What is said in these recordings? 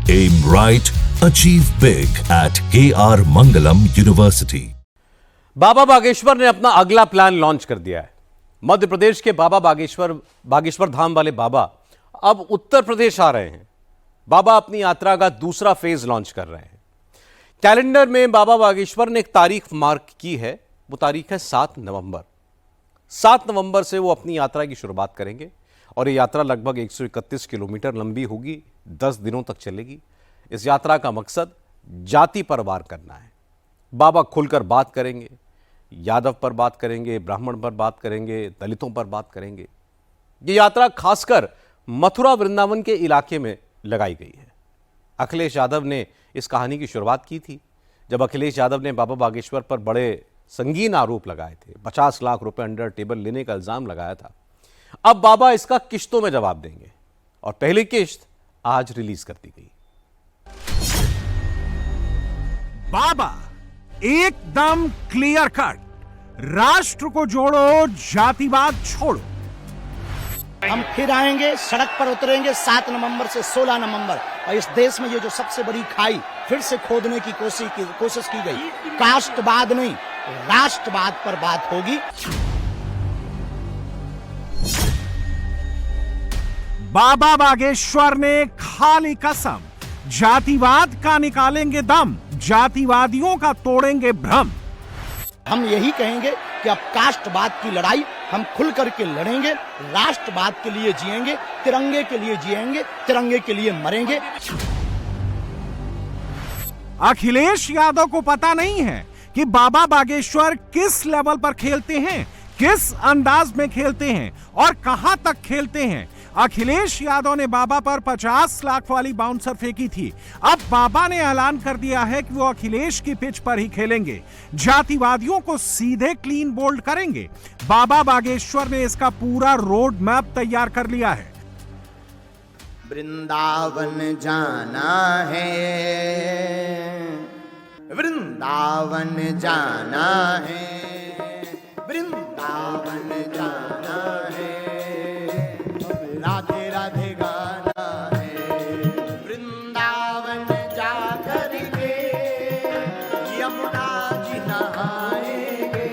Aim right, achieve big at KR Mangalam University. बाबा बागेश्वर ने अपना अगला प्लान लॉन्च कर दिया है। मध्य प्रदेश के बाबा बागेश्वर धाम वाले बाबा अब उत्तर प्रदेश आ रहे हैं। बाबा अपनी यात्रा का दूसरा फेज लॉन्च कर रहे हैं। कैलेंडर में बाबा बागेश्वर ने एक तारीख मार्क की है, वो तारीख है 7 नवंबर। 7 नवंबर से वो अपनी यात्रा की शुरुआत करेंगे और ये यात्रा लगभग 131 किलोमीटर लंबी होगी, 10 दिनों तक चलेगी। इस यात्रा का मकसद जाति पर वार करना है। बाबा खुलकर बात करेंगे, यादव पर बात करेंगे, ब्राह्मण पर बात करेंगे, दलितों पर बात करेंगे। ये यात्रा खासकर मथुरा वृंदावन के इलाके में लगाई गई है। अखिलेश यादव ने इस कहानी की शुरुआत की थी जब अखिलेश यादव ने बाबा बागेश्वर पर बड़े संगीन आरोप लगाए थे। 50 लाख रुपए अंडर टेबल लेने का इल्जाम लगाया था। अब बाबा इसका किश्तों में जवाब देंगे और पहली किश्त आज रिलीज कर दी गई। बाबा एकदम क्लियर कट, राष्ट्र को जोड़ो, जातिवाद छोड़ो। हम फिर आएंगे, सड़क पर उतरेंगे 7 नवंबर से 16 नवंबर और इस देश में ये जो सबसे बड़ी खाई फिर से खोदने की कोशिश की गई। कास्टवाद नहीं, राष्ट्रवाद पर बात होगी। बाबा बागेश्वर ने खाली कसम, जातिवाद का निकालेंगे दम, जातिवादियों का तोड़ेंगे भ्रम। हम यही कहेंगे कि अब कास्टवाद की लड़ाई हम खुल करके लड़ेंगे, राष्ट्रवाद के लिए जिएंगे, तिरंगे के लिए जिएंगे, तिरंगे के लिए मरेंगे। अखिलेश यादव को पता नहीं है कि बाबा बागेश्वर किस लेवल पर खेलते हैं, किस अंदाज में खेलते हैं और कहां तक खेलते हैं। अखिलेश यादव ने बाबा पर 50 लाख वाली बाउंसर फेंकी थी। अब बाबा ने ऐलान कर दिया है कि वो अखिलेश की पिच पर ही खेलेंगे, जातिवादियों को सीधे क्लीन बोल्ड करेंगे। बाबा बागेश्वर ने इसका पूरा रोड मैप तैयार कर लिया है। वृंदावन जाना है, वृंदावन जाना है, वृंदावन जाना है, राधे राधे गाना है। वृंदावन जाकर के यमुना जी नहाएंगे।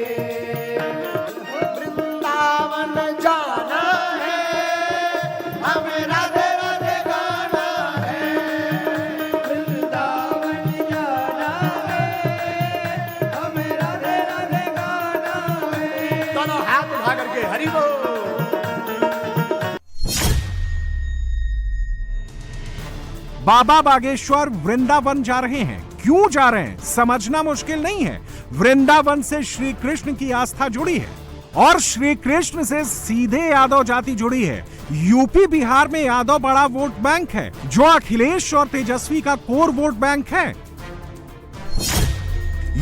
वृंदावन जाना है, हमें राधे राधे गाना है। वृंदावन जाना है, हमें राधे राधे गाना है। दोनों हाथ उठा करके हरि बोल। बाबा बागेश्वर वृंदावन जा रहे हैं। क्यों जा रहे हैं समझना मुश्किल नहीं है। वृंदावन से श्री कृष्ण की आस्था जुड़ी है और श्री कृष्ण से सीधे यादव जाति जुड़ी है। यूपी बिहार में यादव बड़ा वोट बैंक है, जो अखिलेश और तेजस्वी का कोर वोट बैंक है।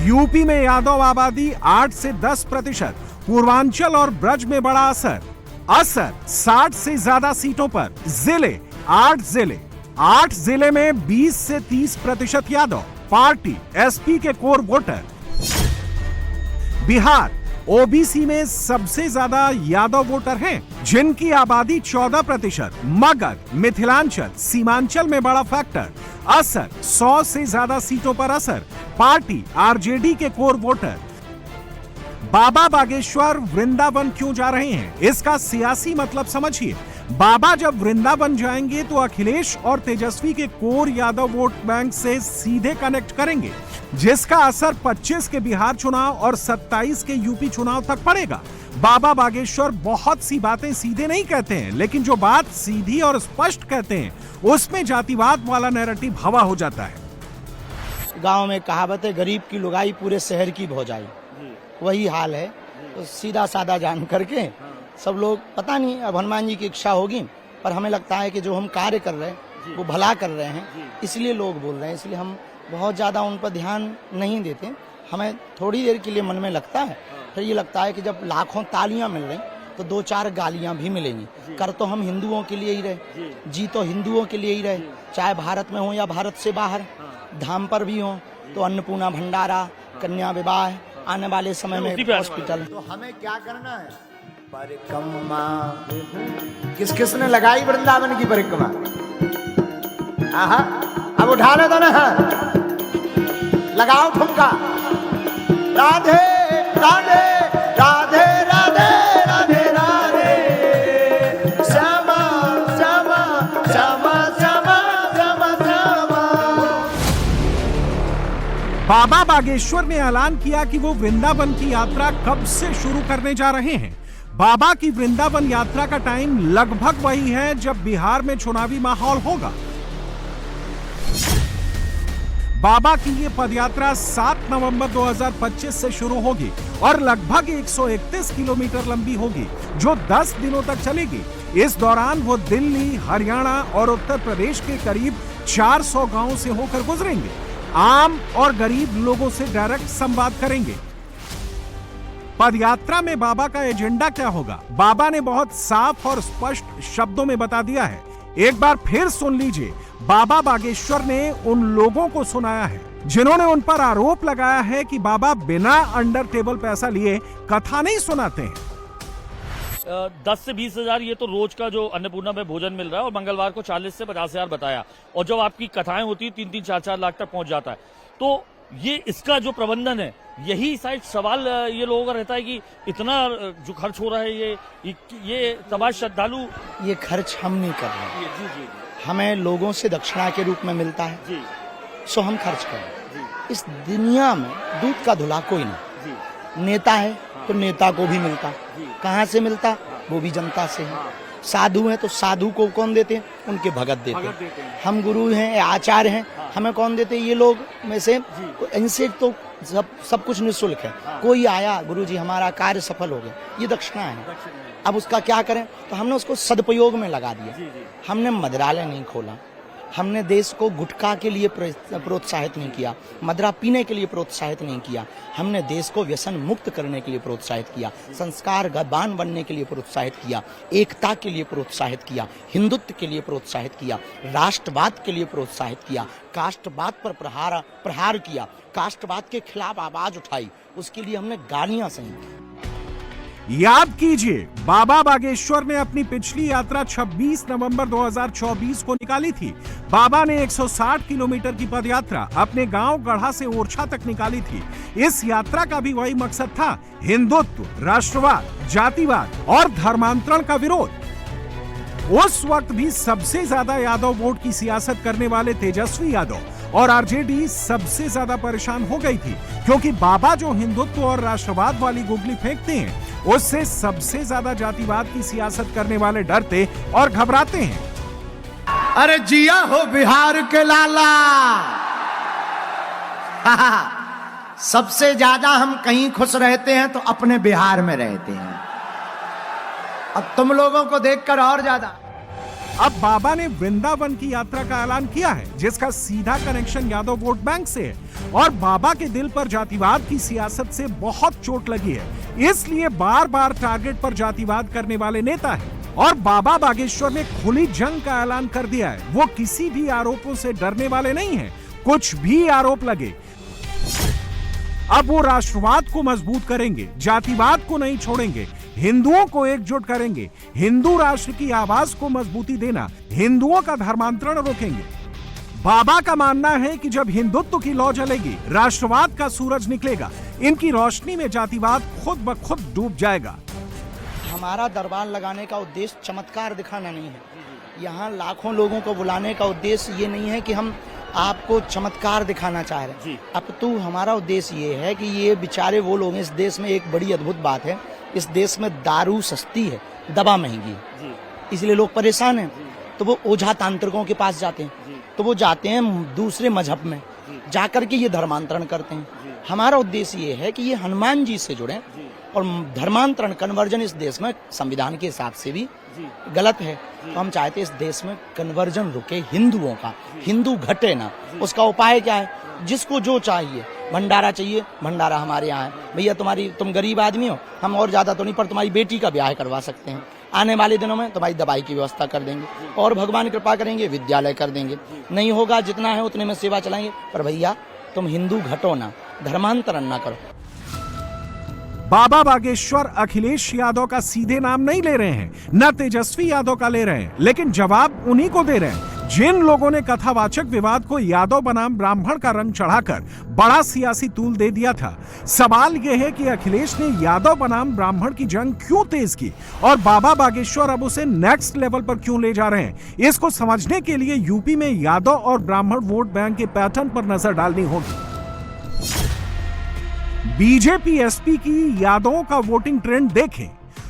यूपी में यादव आबादी 8 से 10%, पूर्वांचल और ब्रज में बड़ा असर 60 से ज्यादा सीटों पर। जिले 8 जिले में 20 से 30% यादव। पार्टी एसपी के कोर वोटर। बिहार ओबीसी में सबसे ज्यादा यादव वोटर हैं, जिनकी आबादी 14%। मगध, मिथिलांचल, सीमांचल में बड़ा फैक्टर। असर 100 से ज्यादा सीटों पर असर। पार्टी आरजेडी के कोर वोटर। बाबा बागेश्वर वृंदावन क्यों जा रहे हैं, इसका सियासी मतलब समझिए। बाबा जब वृंदावन जाएंगे तो अखिलेश और तेजस्वी के कोर यादव वोट बैंक से सीधे कनेक्ट करेंगे, जिसका असर 25 के बिहार चुनाव और 27 के यूपी चुनाव तक पड़ेगा। बाबा बागेश्वर बहुत सी बातें सीधे नहीं कहते हैं, लेकिन जो बात सीधी और स्पष्ट कहते हैं उसमें जातिवाद वाला नैरेटिव हवा हो जाता है। गांव में कहावत है, गरीब की लुगाई पूरे शहर की भौजाई। वही हाल है। तो सीधा साधा जान करके सब लोग, पता नहीं अब हनुमान जी की इच्छा होगी, पर हमें लगता है कि जो हम कार्य कर रहे हैं वो भला कर रहे हैं, इसलिए लोग बोल रहे हैं। इसलिए हम बहुत ज़्यादा उन पर ध्यान नहीं देते। हमें थोड़ी देर के लिए मन में लगता है, फिर ये लगता है कि जब लाखों तालियां मिल रही तो 2-4 गालियां भी मिलेंगी। कर तो हम हिंदुओं के लिए ही रहे, जी तो हिंदुओं के लिए ही रहे, चाहे भारत में हो या भारत से बाहर। धाम पर भी हो तो अन्नपूर्णा भंडारा, कन्या विवाह, आने वाले समय में हॉस्पिटल। तो हमें क्या करना है? परिक्रमा। किस किसने लगाई वृंदावन की परिक्रमा? आहा, अब अब उठाने दो ना, लगाओ ठुमका। राधे राधे राधे राधे राधे राधे, श्यामा श्यामा श्यामा श्यामा श्यामा श्यामा। बाबा बागेश्वर ने ऐलान किया कि वो वृंदावन की यात्रा कब से शुरू करने जा रहे हैं। बाबा की वृंदावन यात्रा का टाइम लगभग वही है जब बिहार में चुनावी माहौल होगा। बाबा की ये पदयात्रा 7 नवंबर 2025 से शुरू होगी और लगभग 131 किलोमीटर लंबी होगी, जो 10 दिनों तक चलेगी। इस दौरान वो दिल्ली, हरियाणा और उत्तर प्रदेश के करीब 400 गांवों से होकर गुजरेंगे। आम और गरीब लोगों से डायरेक्ट संवाद करेंगे। पदयात्रा में बाबा का एजेंडा क्या होगा? बाबा ने बहुत साफ और स्पष्ट शब्दों में बता दिया है। एक बार फिर सुन लीजिए, बाबा बागेश्वर ने उन लोगों को सुनाया है जिन्होंने उन पर आरोप लगाया है कि बाबा बिना अंडर टेबल पैसा लिए कथा नहीं सुनाते हैं। 10 से 20 हजार ये तो रोज का जो अन्नपूर्णा में भोजन मिल रहा है, और मंगलवार को 40 से 50 हजार बताया, और जब आपकी कथाएं होती है 3-3, 4-4 लाख तक पहुंच जाता है। तो ये इसका जो प्रबंधन है, यही शायद सवाल ये लोगों का रहता है कि इतना जो खर्च हो रहा है, ये तमाम श्रद्धालु, ये खर्च हम नहीं कर रहे हैं। जी। हमें लोगों से दक्षिणा के रूप में मिलता है, जी सो हम खर्च करें। इस दुनिया में दूध का धुला कोई नहीं। जी नेता है तो नेता को भी मिलता, कहाँ से मिलता? वो भी जनता से है। साधु हैं तो साधु को कौन देते हैं? उनके भगत देते हैं। हम गुरु हैं, आचार्य हैं, हमें कौन देते हैं? ये लोग में से इनसे तो सब कुछ निःशुल्क है। कोई आया, गुरु जी हमारा कार्य सफल हो गया, ये दक्षिणा है। अब उसका क्या करें? तो हमने उसको सदुपयोग में लगा दिया। हमने मदिरालय नहीं खोला, हमने देश को गुटखा के लिए प्रोत्साहित नहीं किया, मदिरा पीने के लिए प्रोत्साहित नहीं किया, हमने देश को व्यसन मुक्त करने के लिए प्रोत्साहित किया, संस्कारवान बनने के लिए प्रोत्साहित किया, एकता के लिए प्रोत्साहित किया, हिंदुत्व के लिए प्रोत्साहित किया, राष्ट्रवाद के लिए प्रोत्साहित किया, कास्टवाद पर प्रहार किया, कास्टवाद के खिलाफ आवाज उठाई, उसके लिए हमने गालियां सही। याद कीजिए, बाबा बागेश्वर ने अपनी पिछली यात्रा 26 नवंबर 2024 को निकाली थी। बाबा ने 160 किलोमीटर की पदयात्रा अपने गांव गढ़ा से ओरछा तक निकाली थी। इस यात्रा का भी वही मकसद था, हिंदुत्व, राष्ट्रवाद, जातिवाद और धर्मांतरण का विरोध। उस वक्त भी सबसे ज्यादा यादव वोट की सियासत करने वाले तेजस्वी यादव और आरजेडी सबसे ज्यादा परेशान हो गई थी, क्योंकि बाबा जो हिंदुत्व और राष्ट्रवाद वाली गुगली फेंकते हैं, उससे सबसे ज्यादा जातिवाद की सियासत करने वाले डरते और घबराते हैं। अरे जिया हो बिहार के लाला। सबसे ज्यादा हम कहीं खुश रहते हैं तो अपने बिहार में रहते हैं। अब तुम लोगों को देखकर और ज्यादा। अब बाबा ने वृंदावन की यात्रा का ऐलान किया है, जिसका सीधा कनेक्शन यादव वोट बैंक से है, और बाबा के दिल पर जातिवाद की सियासत से बहुत चोट लगी है, इसलिए बार बार टारगेट पर जातिवाद करने वाले नेता है। और बाबा बागेश्वर ने खुली जंग का ऐलान कर दिया है। वो किसी भी आरोपों से डरने वाले नहीं हैं, कुछ भी आरोप लगे। अब वो राष्ट्रवाद को मजबूत करेंगे, जातिवाद को नहीं छोड़ेंगे, हिंदुओं को एकजुट करेंगे, हिंदू राष्ट्र की आवाज को मजबूती देना, हिंदुओं का धर्मांतरण रोकेंगे। बाबा का मानना है कि जब हिंदुत्व की लौ जलेगी, राष्ट्रवाद का सूरज निकलेगा, इनकी रोशनी में जातिवाद खुद ब खुद डूब जाएगा। हमारा दरबार लगाने का उद्देश्य चमत्कार दिखाना नहीं है। यहाँ लाखों लोगों को बुलाने का उद्देश्य ये नहीं है कि हम आपको चमत्कार दिखाना चाह रहे हैं। अब तो हमारा उद्देश्य ये है कि ये बेचारे वो लोग हैं, इस देश में एक बड़ी अद्भुत बात है, इस देश में दारू सस्ती है, दवा महंगी है, इसलिए लोग परेशान हैं। तो वो ओझा तांत्रिकों के पास जाते हैं, तो वो जाते हैं दूसरे मजहब में, जाकर के ये धर्मांतरण करते हैं। हमारा उद्देश्य ये है कि ये हनुमान जी से जुड़े, और धर्मांतरण कन्वर्जन इस देश में संविधान के हिसाब से भी गलत है। तो हम चाहते हैं इस देश में कन्वर्जन रुके, हिंदुओं का, हिंदू घटे ना। उसका उपाय क्या है? जिसको जो चाहिए, भंडारा चाहिए, भंडारा हमारे यहाँ है। भैया तुम गरीब आदमी हो, हम और ज्यादा तो नहीं, पर तुम्हारी बेटी का ब्याह करवा सकते हैं। आने वाले दिनों में तुम्हारी दवाई की व्यवस्था कर देंगे, और भगवान कृपा करेंगे विद्यालय कर देंगे। नहीं होगा, जितना है उतने में सेवा चलाएंगे, पर भैया तुम हिंदू घटो ना, धर्मांतरण ना करो। बाबा बागेश्वर अखिलेश यादव का सीधे नाम नहीं ले रहे हैं, न तेजस्वी यादव का ले रहे हैं, लेकिन जवाब उन्हीं को दे रहे हैं जिन लोगों ने कथावाचक विवाद को यादव बनाम ब्राह्मण का रंग चढ़ाकर बड़ा सियासी तूल दे दिया था, सवाल यह है कि अखिलेश ने यादव बनाम ब्राह्मण की जंग क्यों तेज की और बाबा बागेश्वर अब उसे नेक्स्ट लेवल पर क्यों ले जा रहे हैं। इसको समझने के लिए यूपी में यादव और ब्राह्मण वोट बैंक के पैटर्न पर नजर डालनी होगी। बीजेपी एसपी की यादवों का वोटिंग ट्रेंड देखें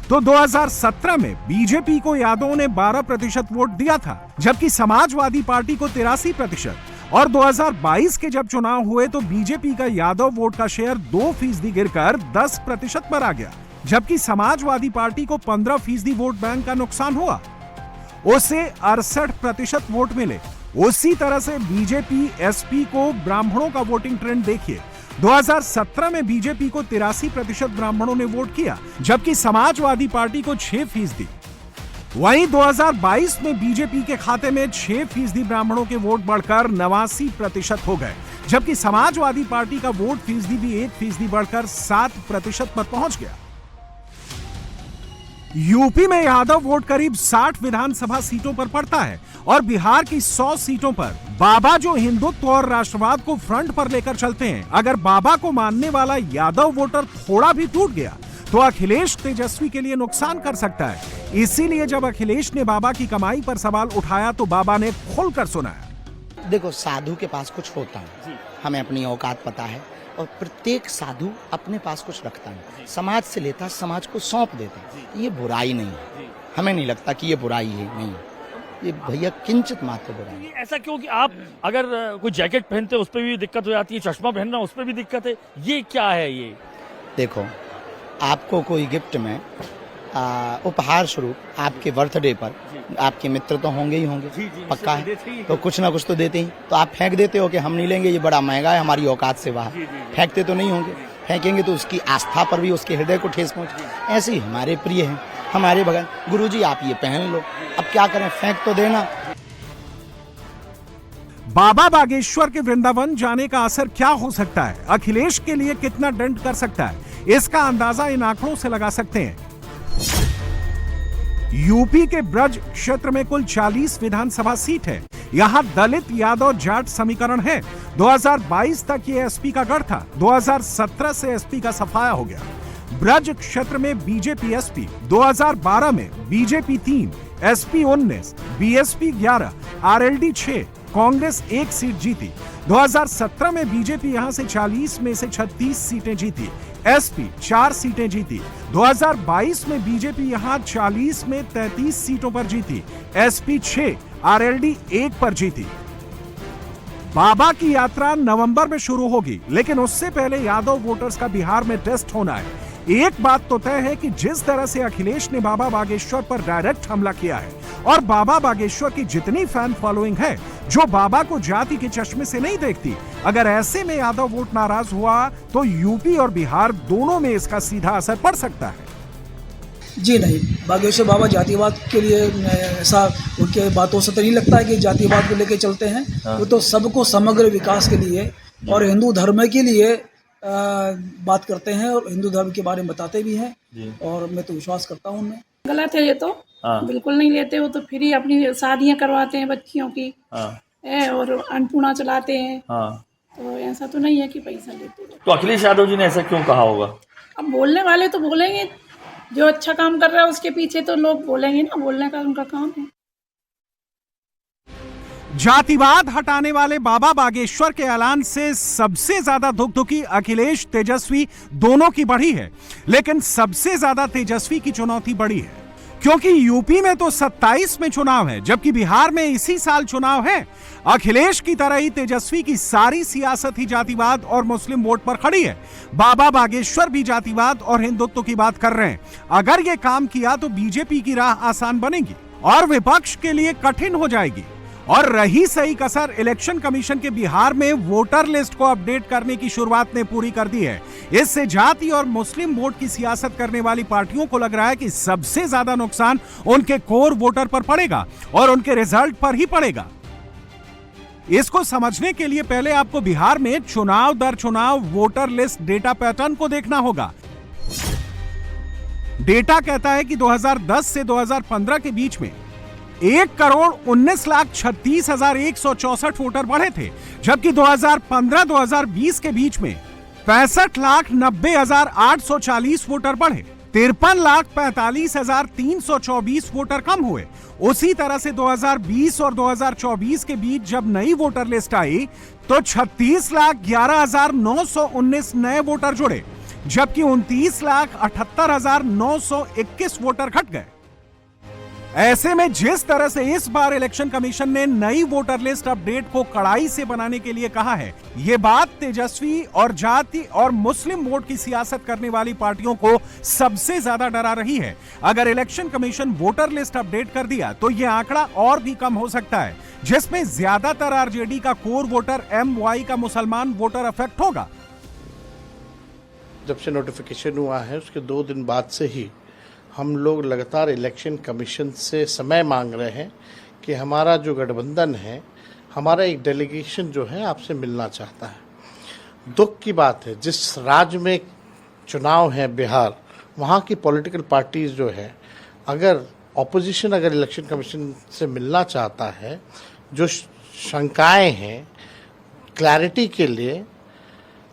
तो 2017 में बीजेपी को यादवों ने 12% वोट दिया था, जबकि समाजवादी पार्टी को 83% और 2022 के जब चुनाव हुए तो बीजेपी का यादव वोट का शेयर 2% गिरकर 10% पर आ गया, जबकि समाजवादी पार्टी को 15% वोट बैंक का नुकसान हुआ, उसे 68% वोट मिले। उसी तरह से बीजेपी एसपी को ब्राह्मणों का वोटिंग ट्रेंड देखिए। 2017 में बीजेपी को 83% ब्राह्मणों ने वोट किया, जबकि समाजवादी पार्टी को 6%। वहीं 2022 में बीजेपी के खाते में 6% ब्राह्मणों के वोट बढ़कर 89% हो गए, जबकि समाजवादी पार्टी का वोट फीसदी भी 1% बढ़कर 7% पर पहुंच गया। यूपी में यादव वोट करीब 60 विधानसभा सीटों पर पड़ता है और बिहार की 100 सीटों पर बाबा जो हिंदुत्व और राष्ट्रवाद को फ्रंट पर लेकर चलते हैं, अगर बाबा को मानने वाला यादव वोटर थोड़ा भी टूट गया तो अखिलेश तेजस्वी के लिए नुकसान कर सकता है। इसीलिए जब अखिलेश ने बाबा की कमाई पर सवाल उठाया तो बाबा ने खुलकर सुनाया। देखो, साधु के पास कुछ होता है, हमें अपनी औकात पता है और प्रत्येक साधु अपने पास कुछ रखता है, समाज से लेता है, समाज को सौंप देता है। ये बुराई नहीं है, हमें नहीं लगता कि ये बुराई है, नहीं, ये भैया किंचित मात्र बुराई है। ऐसा क्यों कि आप अगर कोई जैकेट पहनते उस पर भी दिक्कत हो जाती है, चश्मा पहनना उस पर भी दिक्कत है, ये क्या है? ये देखो, आपको कोई गिफ्ट में उपहार स्वरूप आपके बर्थडे पर आपके मित्र तो होंगे ही होंगे, पक्का है, तो कुछ ना कुछ तो देते ही, तो आप फेंक देते हो कि हम नहीं लेंगे, ये बड़ा महंगा है, हमारी औकात से बाहर। फेंकते तो नहीं होंगे, फेंकेंगे तो उसकी आस्था पर भी उसके हृदय को ठेस पहुंचे। ऐसे ही हमारे प्रिय हैं, हमारे भगवान, गुरुजी आप ये पहन लो, अब क्या करें, फेंक तो देना। बाबा बागेश्वर के वृंदावन जाने का असर क्या हो सकता है, अखिलेश के लिए कितना डेंट कर सकता है, इसका अंदाजा इन आंकड़ों से लगा सकते हैं। यूपी के ब्रज क्षेत्र में कुल 40 विधानसभा सीट है। यहां दलित यादव जाट समीकरण है। 2022 तक ये एसपी का गढ़ था, 2017 से एसपी का सफाया हो गया। ब्रज क्षेत्र में बीजेपी एसपी 2012 में BJP 3, SP 19, BSP 11, RLD 6, Congress 1 seat जीती। 2017 में बीजेपी यहां से 40 में से 36 सीटें जीती, एसपी 4 सीटें जीती। 2022 में बीजेपी यहां 40 में 33 सीटों पर जीती, एसपी 6, आरएलडी 1 पर जीती। बाबा की यात्रा नवंबर में शुरू होगी, लेकिन उससे पहले यादव वोटर्स का बिहार में टेस्ट होना है। एक बात तो तय है कि जिस तरह से अखिलेश ने बाबा बागेश्वर पर डायरेक्ट हमला किया है और बाबा बागेश्वर की जितनी फैन फॉलोइंग है जो बाबा को जाति के चश्मे से नहीं देखती, अगर ऐसे में यादव वोट नाराज हुआ तो यूपी और बिहार दोनों में इसका सीधा असर पड़ सकता है। जी नहीं, बागेश्वर बाबा जातिवाद के लिए ऐसा उनके बातों से तो नहीं लगता है कि जातिवाद को लेकर चलते हैं। वो तो सबको समग्र विकास के लिए और हिंदू धर्म के लिए बात करते हैं और हिंदू धर्म के बारे में बताते भी हैं और मैं तो विश्वास करता हूँ उनमें। गलत है ये तो, बिल्कुल नहीं लेते हो तो फिर ही अपनी शादियां करवाते हैं बच्चियों की और अन्नपूर्णा चलाते हैं, तो ऐसा तो नहीं है कि पैसा लेते हो। तो अखिलेश यादव जी ने ऐसा क्यों कहा होगा? अब बोलने वाले तो बोलेंगे, जो अच्छा काम कर रहा है उसके पीछे तो लोग बोलेंगे ना, बोलने का उनका काम है। जातिवाद हटाने वाले बाबा बागेश्वर के ऐलान से सबसे ज्यादा धुकधुकी अखिलेश तेजस्वी दोनों की बढ़ी है, लेकिन सबसे ज्यादा तेजस्वी की चुनौती बढ़ी है, क्योंकि यूपी में तो 27 में चुनाव है, जबकि बिहार में इसी साल चुनाव है। अखिलेश की तरह ही तेजस्वी की सारी सियासत ही जातिवाद और मुस्लिम वोट पर खड़ी है। बाबा बागेश्वर भी जातिवाद और हिंदुत्व की बात कर रहे हैं। अगर ये काम किया तो बीजेपी की राह आसान बनेगी और विपक्ष के लिए कठिन हो जाएगी। और रही सही कसर इलेक्शन कमीशन के बिहार में वोटर लिस्ट को अपडेट करने की शुरुआत ने पूरी कर दी है। इससे जाति और मुस्लिम वोट की सियासत करने वाली पार्टियों को लग रहा है कि सबसे ज्यादा नुकसान उनके कोर वोटर पर पड़ेगा और उनके रिजल्ट पर ही पड़ेगा। इसको समझने के लिए पहले आपको बिहार में चुनाव दर चुनाव वोटर लिस्ट डेटा पैटर्न को देखना होगा। डेटा कहता है कि 2010 से 2015 के बीच में 1,19,36,164 वोटर बढ़े थे, जबकि 2015-2020 के बीच में 65,90,840 वोटर बढ़े। 53,45,324 वोटर कम हुए। उसी तरह से 2020 और 2024 के बीच जब नई वोटर लिस्ट आई तो 36,11,919 नए वोटर जुड़े, जबकि 29,78,921 वोटर घट गए। ऐसे में जिस तरह से इस बार इलेक्शन कमीशन ने नई वोटर लिस्ट अपडेट को कड़ाई से बनाने के लिए कहा है, यह बात तेजस्वी और जाति और मुस्लिम वोट की सियासत करने वाली पार्टियों को सबसे ज्यादा डरा रही है। अगर election commission voter list update कर दिया तो यह आंकड़ा और भी कम हो सकता है, जिसमें ज्यादातर आरजेडी का कोर वोटर MY का मुसलमान वोटर अफेक्ट होगा। जब से नोटिफिकेशन हुआ है उसके 2 दिन बाद से ही हम लोग लगातार इलेक्शन कमीशन से समय मांग रहे हैं कि हमारा जो गठबंधन है, हमारा एक डेलीगेशन जो है आपसे मिलना चाहता है। दुख की बात है, जिस राज्य में चुनाव है बिहार, वहाँ की पॉलिटिकल पार्टीज जो है, अगर ऑपोजिशन अगर इलेक्शन कमीशन से मिलना चाहता है, जो शंकाएं हैं क्लैरिटी के लिए,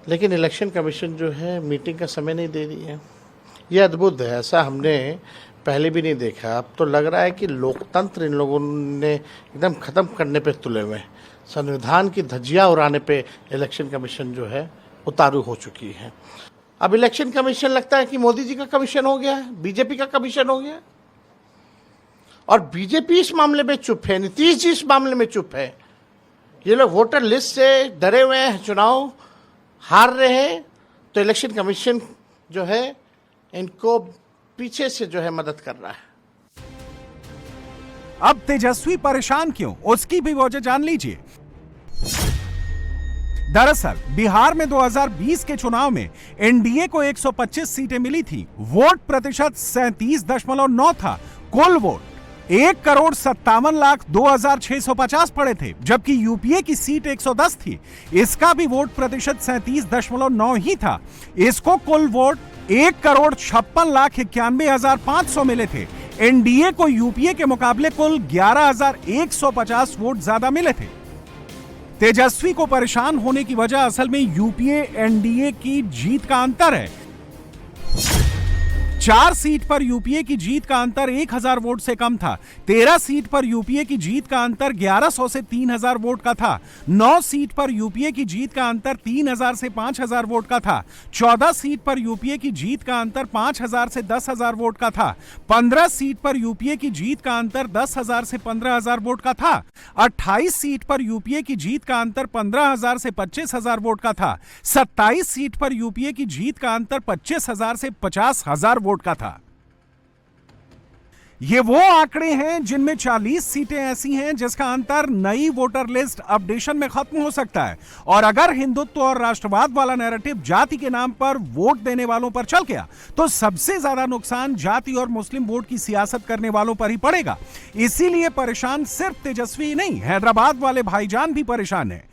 लेकिन इलेक्शन कमीशन जो है मीटिंग का समय नहीं दे रही है। ये अद्भुत है, ऐसा हमने पहले भी नहीं देखा। अब तो लग रहा है कि लोकतंत्र इन लोगों ने एकदम ख़त्म करने पे तुले हुए हैं। संविधान की धज्जियां उड़ाने पे इलेक्शन कमीशन जो है उतारू हो चुकी है। अब इलेक्शन कमीशन लगता है कि मोदी जी का कमीशन हो गया है, बीजेपी का कमीशन हो गया, और बीजेपी इस मामले में चुप है, नीतीश जी इस मामले में चुप है। ये लोग वोटर लिस्ट से डरे हुए हैं, चुनाव हार रहे हैं, तो इलेक्शन कमीशन जो है इनको पीछे से जो है मदद कर रहा है। अब तेजस्वी परेशान क्यों, उसकी भी वजह जान लीजिए। दरअसल बिहार में 2020 के चुनाव में एनडीए को 125 सीटें मिली थी। वोट प्रतिशत 37.9 था। कुल वोट 1,57,02,650 पड़े थे, जबकि यूपीए की सीट 110 थी। इसका भी वोट प्रतिशत 37.9 ही था। इसको कुल वोट 1,56,91,500 मिले थे। एनडीए को यूपीए के मुकाबले कुल 11,150 वोट ज्यादा मिले थे। तेजस्वी को परेशान होने की वजह असल में यूपीए एनडीए की जीत का अंतर है। 4 सीट पर यूपीए की जीत का अंतर 1,000 वोट से कम था। 13 सीट पर यूपीए की जीत का अंतर 1,100 से 3,000 वोट का था। 9 सीट पर यूपीए की जीत का अंतर 3,000 से 5,000 वोट का था। 14 सीट पर यूपीए की जीत का अंतर 5,000 से 10,000 वोट का था। 15 सीट पर यूपीए की जीत का अंतर 10,000 से 15,000 वोट का था। 28 सीट पर यूपीए की जीत का अंतर 15,000 से 25,000 वोट का था। 27 सीट पर यूपीए की जीत का अंतर 25,000 से 50,000 वोट का था। ये वो आंकड़े हैं जिनमें 40 सीटें ऐसी हैं जिसका अंतर नई वोटर लिस्ट अपडेशन में खत्म हो सकता है। और अगर हिंदुत्व और राष्ट्रवाद वाला नैरेटिव जाति के नाम पर वोट देने वालों पर चल गया तो सबसे ज्यादा नुकसान जाति और मुस्लिम वोट की सियासत करने वालों पर ही पड़ेगा। इसीलिए परेशान सिर्फ तेजस्वी नहीं, हैदराबाद वाले भाईजान भी परेशान है।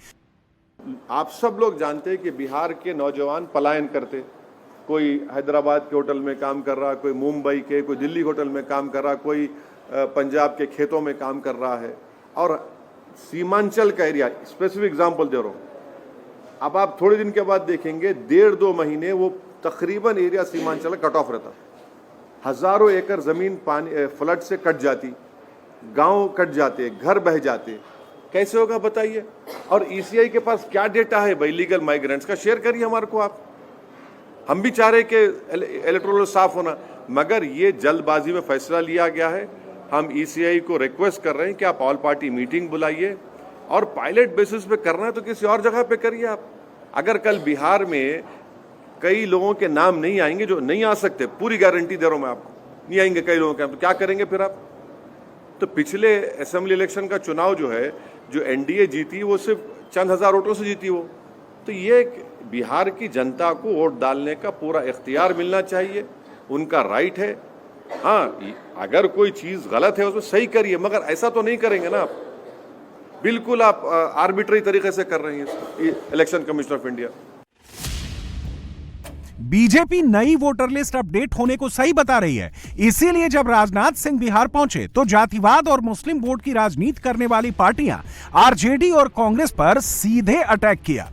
आप सब लोग जानते हैं कि बिहार के नौजवान पलायन करते, कोई हैदराबाद के होटल में काम कर रहा, कोई मुंबई के, कोई दिल्ली होटल में काम कर रहा, कोई पंजाब के खेतों में काम कर रहा है। और सीमांचल का एरिया, स्पेसिफिक एग्जांपल दे रहा हूँ, अब आप थोड़े दिन के बाद देखेंगे 1.5-2 महीने वो तकरीबन एरिया सीमांचल कट ऑफ रहता। हजारों एकड़ जमीन पानी फ्लड से कट जाती, गांव कट जाते, घर बह जाते। कैसे होगा बताइए। और ईसीआई के पास क्या डेटा है भाई लीगल माइग्रेंट्स का, शेयर करिए हमारे को आप। हम भी चाह रहे कि इलेक्टोरल साफ होना, मगर ये जल्दबाजी में फैसला लिया गया है। हम ईसीआई को रिक्वेस्ट कर रहे हैं कि आप ऑल पार्टी मीटिंग बुलाइए और पायलट बेसिस पे करना है तो किसी और जगह पे करिए आप। अगर कल बिहार में कई लोगों के नाम नहीं आएंगे जो नहीं आ सकते, पूरी गारंटी दे रहा हूं मैं आपको, नहीं आएंगे कई लोगों के, तो क्या करेंगे फिर आप। तो पिछले असेंबली इलेक्शन का चुनाव जो है, जो एनडीए जीती वो सिर्फ चंद हजार वोटों से जीती वो। तो ये बिहार की जनता को वोट डालने का पूरा इख्तियार मिलना चाहिए, उनका राइट है। हाँ, अगर कोई चीज गलत है उसमें सही करिए, मगर ऐसा तो नहीं करेंगे ना आप। बिल्कुल आप आर्बिट्री तरीके से कर रहे हैं election commission of India. BJP नई वोटर लिस्ट अपडेट होने को सही बता रही है। इसीलिए जब राजनाथ सिंह बिहार पहुंचे तो जातिवाद और मुस्लिम वोट की राजनीति करने वाली पार्टियां आरजेडी और कांग्रेस पर सीधे अटैक किया।